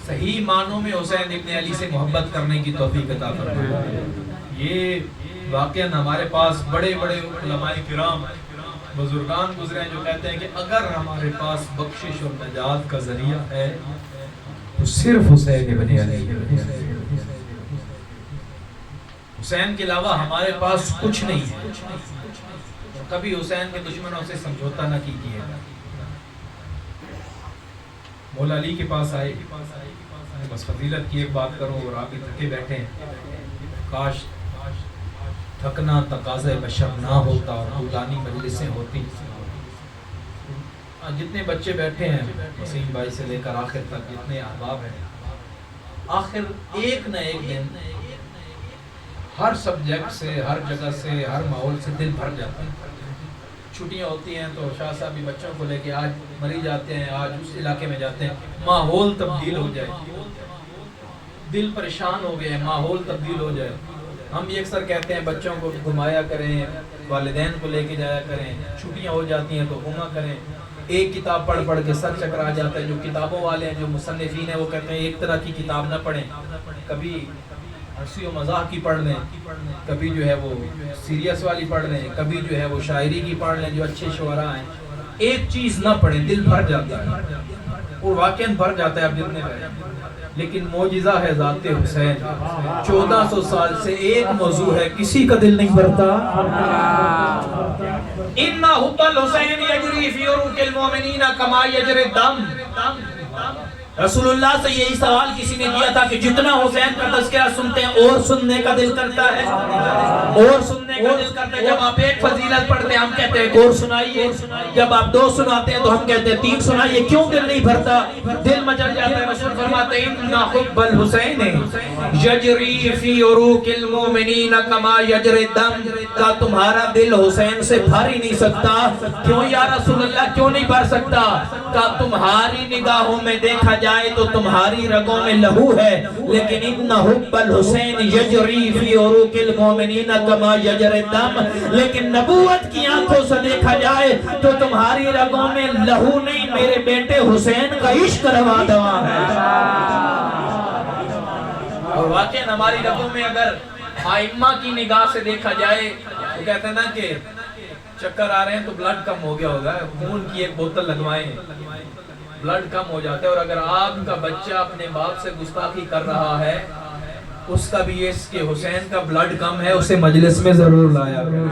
صحیح معنوں میں حسین ابن علی سے محبت کرنے کی توفیق عطا فرمائے. یہ واقعاً ہمارے پاس بڑے بڑے علماء کرام بزرگان گزرے ہیں جو کہتے ہیں کہ اگر ہمارے پاس بخشش اور نجات کا ذریعہ ہے تو صرف حسین ابن علی. حسین کے علاوہ ہمارے پاس کچھ نہیں ہے. کبھی حسین کے دشمنوں سے سمجھوتا نہ کیجیے. مولا علی کے پاس آئے بس فضیلت کی ایک بات کروں اور آپ بھی تھکے بیٹھے ہیں. کاش تھکنا تقاضۂ بشر نہ ہوتا اور طولانی مجلسیں ہوتی. جتنے بچے بیٹھے ہیں وسیم بھائی سے لے کر آخر تک جتنے احباب ہیں آخر ایک نہ ایک دن ہر سبجیکٹ سے ہر جگہ سے ہر ماحول سے دل بھر جاتا ہے. چھٹیاں ہوتی ہیں تو شاہ صاحب بھی بچوں کو لے کے آج مری جاتے ہیں آج اس علاقے میں جاتے ہیں. ماحول تبدیل ہو جائے دل پریشان ہو گئے ماحول تبدیل ہو جائے. ہم بھی اکثر کہتے ہیں بچوں کو گھمایا کریں والدین کو لے کے جایا کریں. چھٹیاں ہو جاتی ہیں تو گھما کریں. ایک کتاب پڑھ پڑھ کے سر چکر آ جاتا ہے. جو کتابوں والے ہیں جو مصنفین ہیں وہ کہتے ہیں ایک طرح کی کتاب نہ پڑھیں. کبھی ہنسی و مزاح کی پڑھ لیں کبھی جو ہے وہ سیریس والی پڑھ لیں کبھی جو ہے وہ شاعری کی پڑھ لیں جو اچھے شعراء ہیں. ایک چیز نہ پڑھیں دل بھر جاتا ہے اور واقعاً بھر جاتا ہے. اب جتنے رہے لیکن معجزہ ہے ذات حسین. 1400 سال سے ایک موضوع ہے کسی کا دل نہیں بھرتا. ان حب الحسین یجری فی عروق المؤمنین کما یجری الدم. رسول اللہ سے یہی سوال کسی نے کیا تھا کہ جتنا حسین کا تذکرہ سنتے ہیں اور سننے کا دل کرتا ہے اور سننے کا دل کرتا ہے. جب آپ ایک فضیلت پڑھتے ہیں ہم کہتے ہیں اور سنائیے. جب آپ 2 سناتے ہیں تو ہم کہتے ہیں 3 سنائیے. کیوں دل نہیں بھرتا؟ دل مچل جاتا ہے. رسول فرماتے ہیں ان حب الحسین یجری فی عروق المؤمنین کما یجری الدم. کا تمہارا دل حسین سے بھر ہی نہیں سکتا. کیوں یا رسول اللہ کیوں نہیں بھر سکتا؟ کا تمہاری نگاہوں میں دیکھا جائے تو تمہاری رگوں میں لہو ہے لیکن ان حب الحسین یجری فی عروق المؤمنین کما یجری الدم. لیکن نبوت کی آنکھوں سے دیکھا جائے تو تمہاری رگوں میں لہو نہیں میرے بیٹے حسین کا عشق روا دوا ہے. اور واقعا ہماری رگوں میں اگر ائمہ کی نگاہ سے دیکھا جائے تو کہتے ہیں نا کہ چکر آ رہے ہیں تو بلڈ کم ہو گیا ہوگا، خون کی ایک بوتل لگوائیں، بلڈ کم ہو جاتا ہے۔ اور اگر آپ کا بچہ اپنے باپ سے گستاخی کر رہا ہے، اس کا بھی اس کے حسین کا بلڈ کم ہے، اسے مجلس میں ضرور لایا کریں۔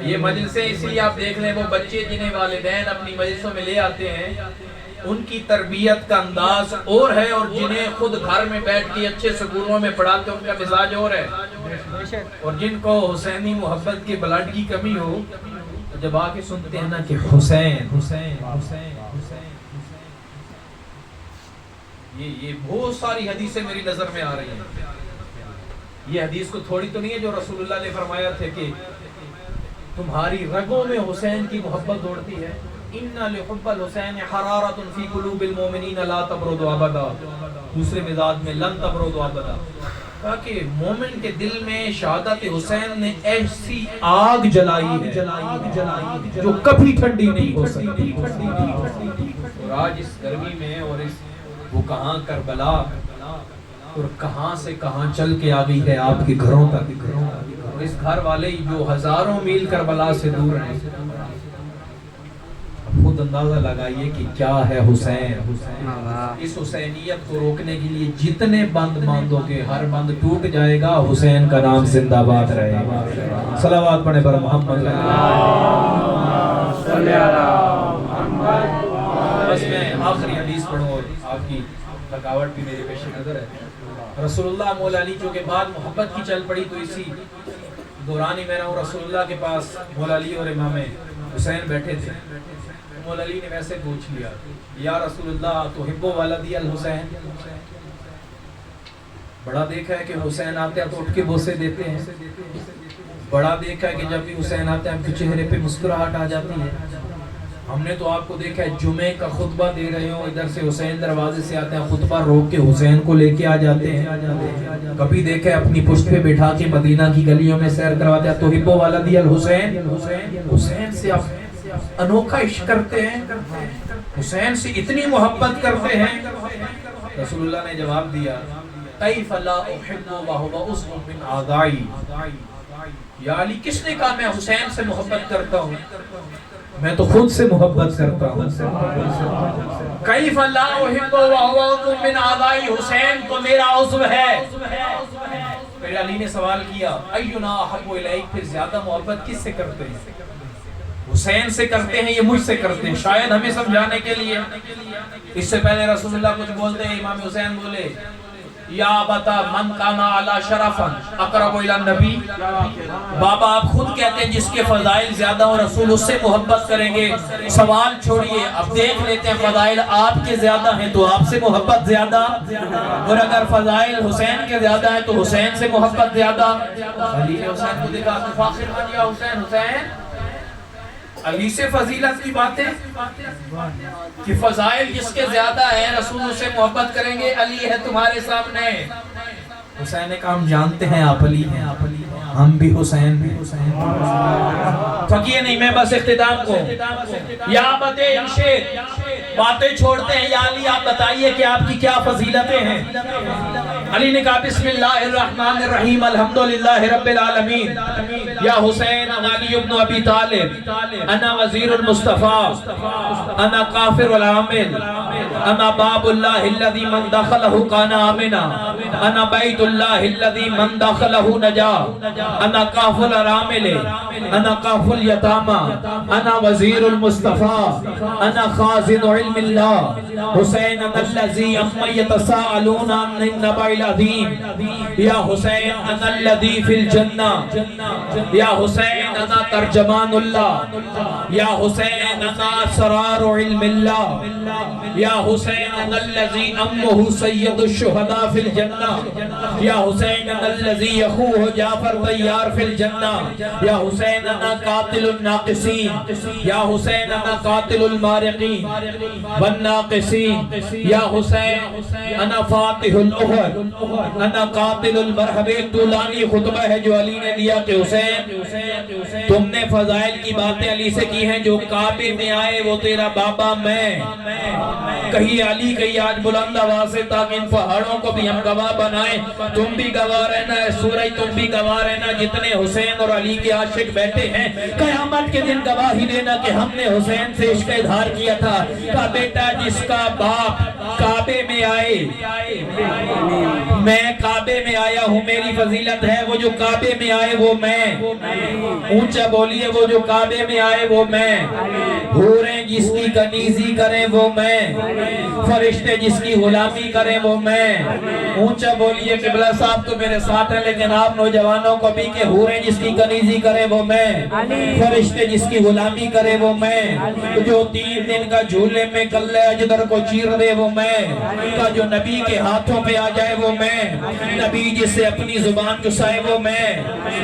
یہ مجلسیں اسی لیے آپ دیکھ لیں، وہ بچے جنہیں والدین اپنی مجلسوں میں لے آتے ہیں ان کی تربیت کا انداز اور ہے، اور جنہیں خود گھر میں بیٹھ کے اچھے سکولوں میں پڑھاتے ہیں ان کا مزاج اور ہے۔ اور جن کو حسینی محبت کے بلڈ کی کمی ہو تو جب آ کے سنتے ہیں نا کہ حسین حسین حسین حسین، یہ بہت ساری حدیثیں میری نظر میں آ رہی ہیں۔ یہ حدیث کو تھوڑی تو نہیں ہے جو رسول اللہ نے فرمایا تھے کہ تمہاری رگوں میں حسین کی محبت دوڑتی ہے، ان لحب الحسین حرارۃ فی قلوب المؤمنین لا تبرد ابدا، دوسرے مزاج میں لن تبرد ابدا، کہا کہ مومن کے دل میں شہادت حسین نے ایسی آگ جلائی ہے جو کبھی ٹھنڈی نہیں ہو سکتی۔ اور آج اس گرمی میں اور اس وہ کہاں کربلا اور کہاں سے کہاں چل کے آ گئی ہے آپ کے گھروں تک، اور اس گھر والے جو ہزاروں میل کربلا سے دور ہیں، خود اندازہ لگائیے کہ کیا ہے حسین۔ اس حسینیت کو روکنے کے لیے جتنے بند باندھو گے ہر بند ٹوٹ جائے گا، حسین کا نام زندہ باد رہے گا۔ صلوات پڑھیں پر محمد۔ بس میں آخری حدیث پڑھوں اور آپ کی تھکاوٹ بھی میرے پیش نظر ہے۔ رسول اللہ مولا علی جو کہ بعد محبت کی چل پڑی، تو اسی دوران ہی میں رہا ہوں، رسول اللہ کے پاس مولا علی اور امام حسین بیٹھے تھے۔ مولا علی نے ویسے پوچھ لیا، یا رسول اللہ تحب ولدی الحسین، بڑا دیکھا ہے کہ حسین آتے ہیں تو اٹھ کے بوسے دیتے ہیں، بڑا دیکھا ہے کہ جب بھی حسین آتے ہیں آپ کے چہرے پہ مسکراہٹ آ جاتی ہے، ہم نے تو آپ کو دیکھا ہے جمعے کا خطبہ دے رہے ہوں، ادھر سے حسین دروازے سے آتے ہیں، خطبہ روک کے حسین کو لے کے آ جاتے ہیں، کبھی دیکھا ہے اپنی پشت پہ بٹھا کے مدینہ کی گلیوں میں سیر کرواتے ہیں۔ تحب ولدی الحسین، حسین سے آپ انوکھا عشق کرتے ہیں، حسین سے اتنی محبت کرتے ہیں۔ رسول اللہ نے جواب دیا، کیف لا احب وهو عضو من اعضائی، یا علی کس نے کہا میں حسین سے محبت کرتا ہوں، میں تو خود سے محبت کرتا ہوں۔ کیف لا احب وهو عضو من اعضائی، حسین تو میرا عضو ہے۔ پھر علی نے سوال کیا، اینا احب الیک، پھر زیادہ محبت کس سے کرتے ہیں، حسین سے کرتے ہیں یہ مجھ سے کرتے ہیں؟ شاید ہمیں سمجھانے کے لیے اس سے پہلے رسول اللہ کچھ بولتے ہیں، امام حسین بولے، یا بتا من کانا علی شرفن اقرب الی النبی، بابا آپ خود کہتے ہیں جس کے فضائل زیادہ ہوں رسول اس سے محبت کریں گے۔ سوال چھوڑیے، اب دیکھ لیتے ہیں فضائل آپ کے زیادہ ہیں تو آپ سے محبت زیادہ، اور اگر فضائل حسین کے زیادہ ہیں تو حسین سے محبت زیادہ۔ علی نے حسین کو دیکھا، فاخر من یا حسین، حسین علی سے فضیلت کی باتیں کہ فضائل جس کے زیادہ ہیں رسول سے محبت کریں گے، علی ہے تمہارے سامنے۔ حسین نے کہا ہم جانتے ہیں آپ علی ہیں، ہم بھی حسین بھی حسین۔ تھکیے نہیں، میں بس اختتام کو یا بتے انشید باتیں چھوڑتے ہیں، یا علی آپ بتائیے کہ آپ کی کیا فضیلتیں ہیں۔ علی نے کہا بسم اللہ الرحمن الرحیم الحمدللہ رب العالمین، یا حسین انا علی ابن ابی طالب، انا وزیر المصطفیٰ، انا کافر العامل، انا باب اللہ الذی من دخلہ کان آمنا، انا بیت اللہ الذی من دخلہ نجا، انا کافل العامل، انا کافل یتامہ، انا وزیر المصطفیٰ، انا خازن علم اللہ، حسین انا الذی اما یتساءلون عن النبع العظیم، یا حسین انا الذی فی الجنہ، یا حسین انا ترجمان اللہ، یا حسین انا اسرار علم اللہ، یا حسین انا الذی امہ سید الشہداء فی الجنہ، یا حسین انا الذی یخوہ جعفر طیار فی الجنہ، یا حسین انا قاتل الناقصین، یا حسین انا قاتل المارقین والناقصین، یا حسین انا فاتح الاحد، انا قاتل المرحب، ایک طولانی خطبہ ہے جو علی نے دیا کہ حسین تم نے فضائل کی باتیں علی سے کی ہیں، جو کعبے میں آئے وہ تیرا بابا میں، کہیے علی کہیے آج بلند آواز سے تاکہ ان پہاڑوں کو بھی ہم گواہ بنائیں، تم بھی گواہ رہنا ہے سورج، تم بھی گواہ رہنا، جتنے حسین اور علی کے عاشق بیٹھے ہیں قیامت کے دن گواہی دینا کہ ہم نے حسین سے عشق اظہار کیا تھا۔ کہا بیٹا جس کا باپ کعبے میں آئے، میں کعبے میں آیا ہوں، میری فضیلت ہے، وہ جو کعبے میں آئے وہ میں، اونچا بولیے، وہ جو کعبے میں آئے وہ میں، حوریں جس کی کنیزی کریں وہ میں، فرشتے جس کی غلامی کریں وہ میں، اونچا بولیے، قبلہ صاحب تو میرے ساتھ ہیں لیکن آپ نوجوانوں کو بھی کہ حوریں جس کی کنیزی کریں وہ میں، فرشتے جس کی غلامی کرے وہ میں، جو 3 دن کا جھولے میں کلے اجدر کو چیر دے وہ میں، کا جو نبی کے ہاتھوں پہ آ جائے وہ میں، نبی جس سے اپنی زبان چسائے وہ میں،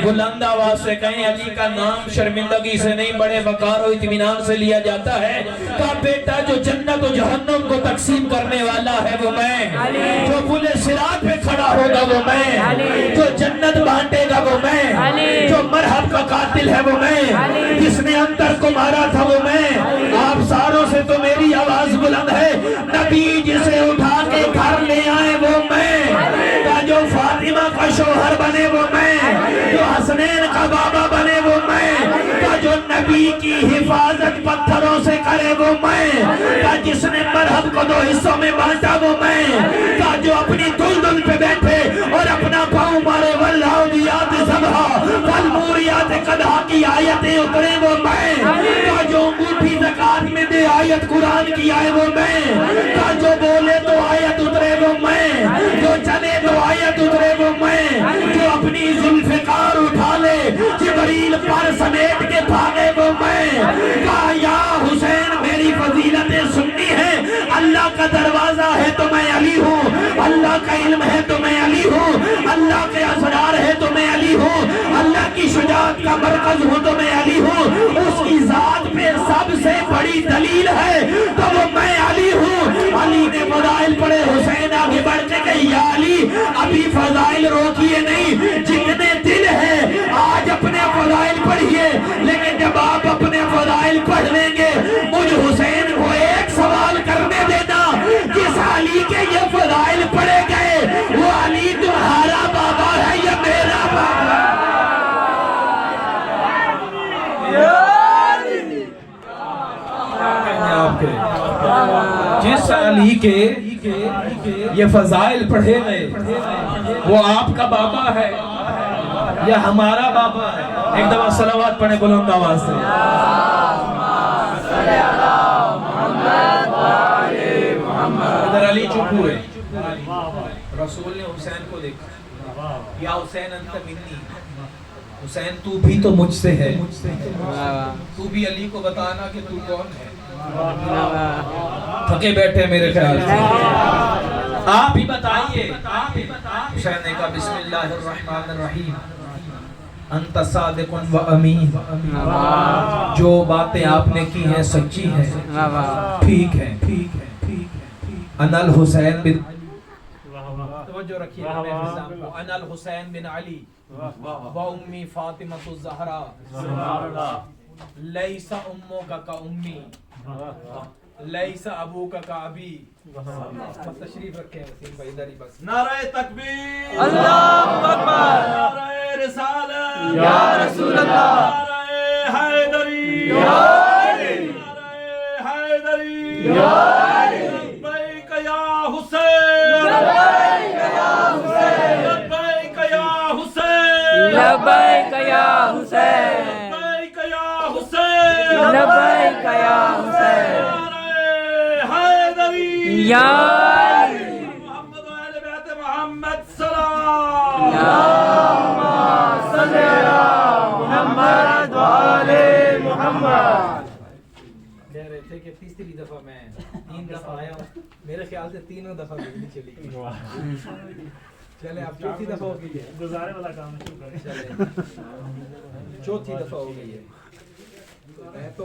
بلند آواز سے کہیں علی کا نام شرمندگی سے نہیں بڑے وقار و اطمینان سے لیا جاتا ہے۔ کہا بیٹا جو جنت و جہنم کو تقسیم کرنے والا ہے وہ میں، جو پل صراط پہ کھڑا ہوگا وہ میں، جو جنت بانٹے گا وہ میں، جو مرحب کا قاتل ہے وہ میں، جس نے انتر کو مارا تھا وہ میں، آپ ساروں سے تو میری آواز بلند ہے، نبی جسے اٹھا کے گھر لے آئے وہ میں، جو فاطمہ کا شوہر بنے وہ میں، جو حسنین کا بابا بنے وہ میں، جو نبی کی حفاظت پتھروں سے کرے وہ میں، جس نے مرحب کو 2 حصوں میں بانٹا وہ میں، جو اپنی دلدل پہ بیٹھے اور اپنا پاؤں مارے والعادیات ضبحا والموریات قدحا کی آیتیں اترے وہ میں، جو انگوٹھی زکات میں دے آیت قرآن کی آئے وہ میں، جو بولے تو آیت اترے وہ میں، جو چلے تو آیت اترے وہ میں، جو اپنی ذوالفقار اٹھا لے جبریل پر سمیٹ کے بھاگے وہ میں، کہا یا حسین میری فضیلتیں سننی ہے، اللہ کا دروازہ ہے تو میں علی ہوں، اللہ کا علم ہے تو میں علی ہوں، اللہ کے اسرار ہے تو میں علی ہوں، اللہ کی شجاعت کا مرکز ہوں تو میں علی ہوں، اس کی ذات پہ سب سے بڑی دلیل ہے تو وہ میں علی ہوں۔ علی نے فضائل پڑھے، حسین آگے بڑھ کے کہی یا علی ابھی فضائل روکیے نہیں، جتنے دل ہے آج اپنے فضائل پڑھیے، لیکن جب آپ اپنے فضائل پڑھ لیں گے مجھ حسین کو ایک سوال کرنے دینا، جس علی کے یہ فضائل پڑھے گئے وہ علی تمہارا بابا ہے یا میرا بابا؟ جس علی کے یہ فضائل پڑھے گئے وہ آپ کا بابا ہے یا ہمارا بابا ہے؟ ایک دفعہ صلوات پڑھیں بلند آواز سے۔ ادھر علی چپ ہوئے، رسول نے حسین کو دیکھا، یا حسین انت منی، حسین تو بھی تو مجھ سے ہے، تو بھی علی کو بتانا کہ تو کون ہے۔ تھکے بیٹھے میرے خیال سے، آپ ہی بتائیے۔ حسین نے کہا بسم اللہ الرحمن الرحیم، انت صادق و امین، جو باتیں آپ نے کی ہیں سچی ہیں، ٹھیک ہے، انا الحسین بن، توجہ رکھیے، انا الحسین بن علی و امی فاطمہ الزہرا، لیس امک کا امی، لیس ابوک کا ابی۔ تشریف رکھیں وسیم بھائی، ادھر ہی بس۔ نعرہ تکبیر، اللہ اکبر، نعرہ رسالت یا رسول اللہ، نعرہ حیدری یا علی، نعرہ حیدری یا علی، لبیک یا حسین، لبیک یا حسین، لبیک یا حسین، لبیک یا حسین، لبیک یا حسین، لبیک یا حسین، نعرہ حیدری یا علی، محمد و اہل بیت محمد سلام، اللہم صلی علی محمد و آل محمد۔ کہہ رہے تھے کہ تیسری دفعہ میں 3 دفعہ آیا ہوں، میرے خیال سے 3 دفعہ بجلی چلی گئی۔ چلے اب چوتھی دفعہ ہو گئی ہے، گزارے والا کام شروع کریں۔ چلے چوتھی دفعہ ہو گئی ہے۔ میں تو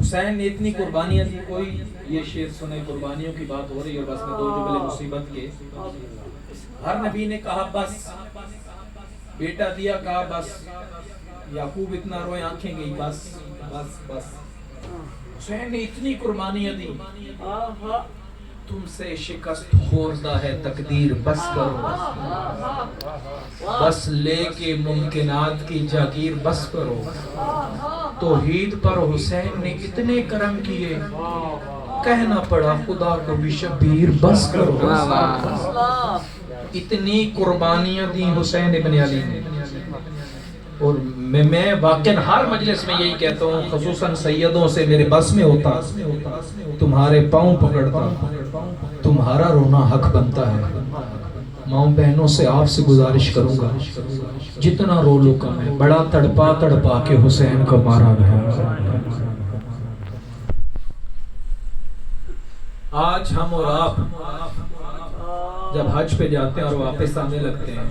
حسین نے اتنی قربانیاں دی. کوئی یہ شعر سنے, قربانیوں کی بات ہو رہی ہے, بس میں دو جملے مصیبت کے. ہر نبی نے کہا بس, بیٹا دیا کہا بس, یعقوب اتنا روئے آنکھیں گئی بس بس بس. حسین نے اتنی قربانیاں دی. تم سے شکست خوردہ ہے تقدیر, بس کرو بس لے کے ممکنات کی جاگیر, بس کرو. توحید پر حسین نے اتنے کرم کیے, کہنا پڑا خدا کو بھی شبیر, بس کرو. اتنی قربانیاں دی حسین ابن علی نے. اور میں واقعاً ہر مجلس میں یہی کہتا ہوں, خصوصاً سیدوں سے میرے بس میں ہوتا, تمہارے پاؤں پکڑتا, تمہارا رونا حق بنتا ہے. ماؤں بہنوں سے آپ سے گزارش کروں گا, جتنا رو لو کم ہے. بڑا تڑپا تڑپا کے حسین کو مارا گیا. آج ہم اور آپ جب حج پہ جاتے ہیں اور واپس آنے لگتے ہیں,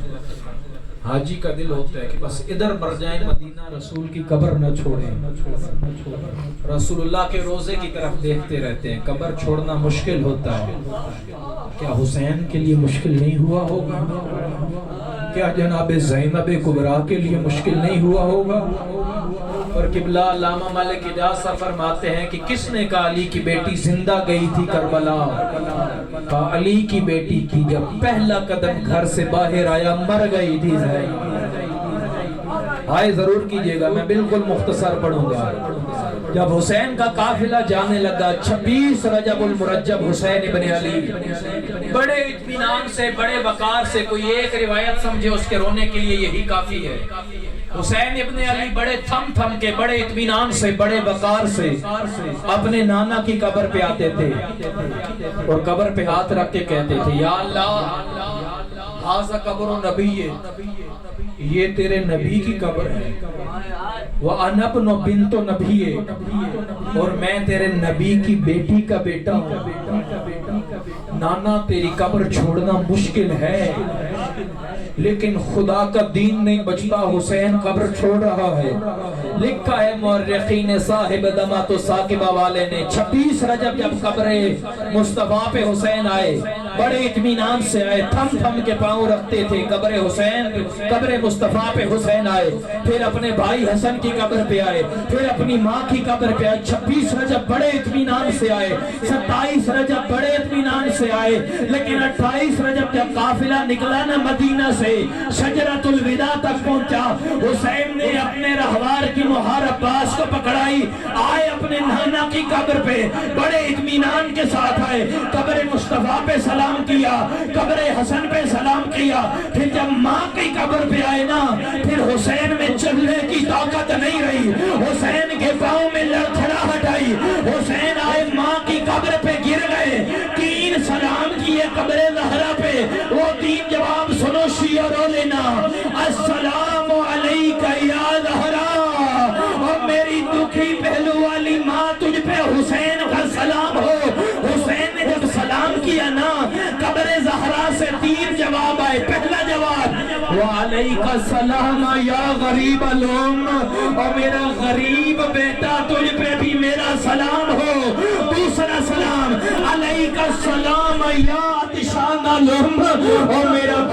حاجی کا دل ہوتا ہے کہ بس ادھر مر جائیں, مدینہ رسول کی قبر نہ چھوڑیں. رسول اللہ کے روزے کی طرف دیکھتے رہتے ہیں. قبر چھوڑنا مشکل ہوتا ہے. کیا حسین کے لیے مشکل نہیں ہوا ہوگا؟ کیا جناب زینب کبریٰ کے لیے مشکل نہیں ہوا ہوگا؟ اور قبلہ علامہ ملک اجازہ فرماتے ہیں کہ کس نے کہا علی کی بیٹی زندہ گئی تھی کربلا؟ کہا علی کی بیٹی کی جب پہلا قدم گھر سے باہر آیا مر گئی تھی زینب. آئے ضرور کیجئے گا, میں بالکل مختصر پڑھوں گا. جب حسین کا قافلہ جانے لگا 26 رجب المرجب, حسین ابن علی بڑے اطمینان سے, بڑے وقار سے, کوئی ایک روایت سمجھے اس کے رونے کے لیے یہی کافی ہے. حسین ابن علی بڑے تھم تھم کے, بڑے اطمینان سے, بڑے وقار سے اپنے نانا کی قبر پہ آتے تھے اور قبر پہ ہاتھ رکھ کے کہتے تھے, یا اللہ ھذا قبر نبی, یہ تیرے نبی کی قبر ہے. وَأَنَا ابْنُ بِنْتُ نَبِيٍّ, اور میں تیرے نبی کی بیٹی کا بیٹا ہوں. نانا تیری قبر چھوڑنا مشکل ہے, لیکن خدا کا دین نہیں بچتا, حسین قبر چھوڑ رہا ہے. لکھا ہے مورخین صاحب دمات و ثاقبہ والے نے, 26 رجب جب قبر مصطفیٰ پہ حسین آئے, بڑے اطمینان سے آئے, تھم تھم کے پاؤں رکھتے تھے. قبر حسین, قبر مصطفیٰ پہ حسین آئے, پھر اپنے بھائی حسن کی قبر پہ آئے, پھر اپنی ماں کی قبر پہ آئے. 26 رجب بڑے اطمینان سے آئے, 27 رجب بڑے اطمینان سے آئے, لیکن 28 رجب جب قافلہ نکلا نا مدینہ سے, شجرۃ الوداع تک پہنچا, حسین نے اپنے رہوار کی مہار عباس کو پکڑائی, آئے اپنے نانا کی قبر پہ, بڑے اطمینان کے ساتھ آئے, قبر مصطفیٰ پہ سلام کیا, قبر حسن پہ سلام کیا. پھر جب ماں کی قبر پہ آئے نا, پھر حسین میں چلنے کی طاقت نہیں رہی, حسین کے پاؤں میں لڑکھڑاہٹ آئی. حسین آئے ماں کی قبر پہ گر گئے, 3 سلام کیے قبر زہرا پہ. وہ 3 جواب سنو شیعہ رو لینا, السلام علیکہ یا زہرا, اور میری دکھی پہلو والی ماں تجھ پہ حسین کا سلام ہو. حسین نے جب سلام کیا نا, قبر زہرا سے 3 جواب آئے. پہلا جواب وعلیکہ السلام یا غریب الام, اور میرا غریب بیٹا تجھ پہ بھی میرا سلام ہو. دوسرا سلام علیکہ السلام یا عطشان الام, اور میرا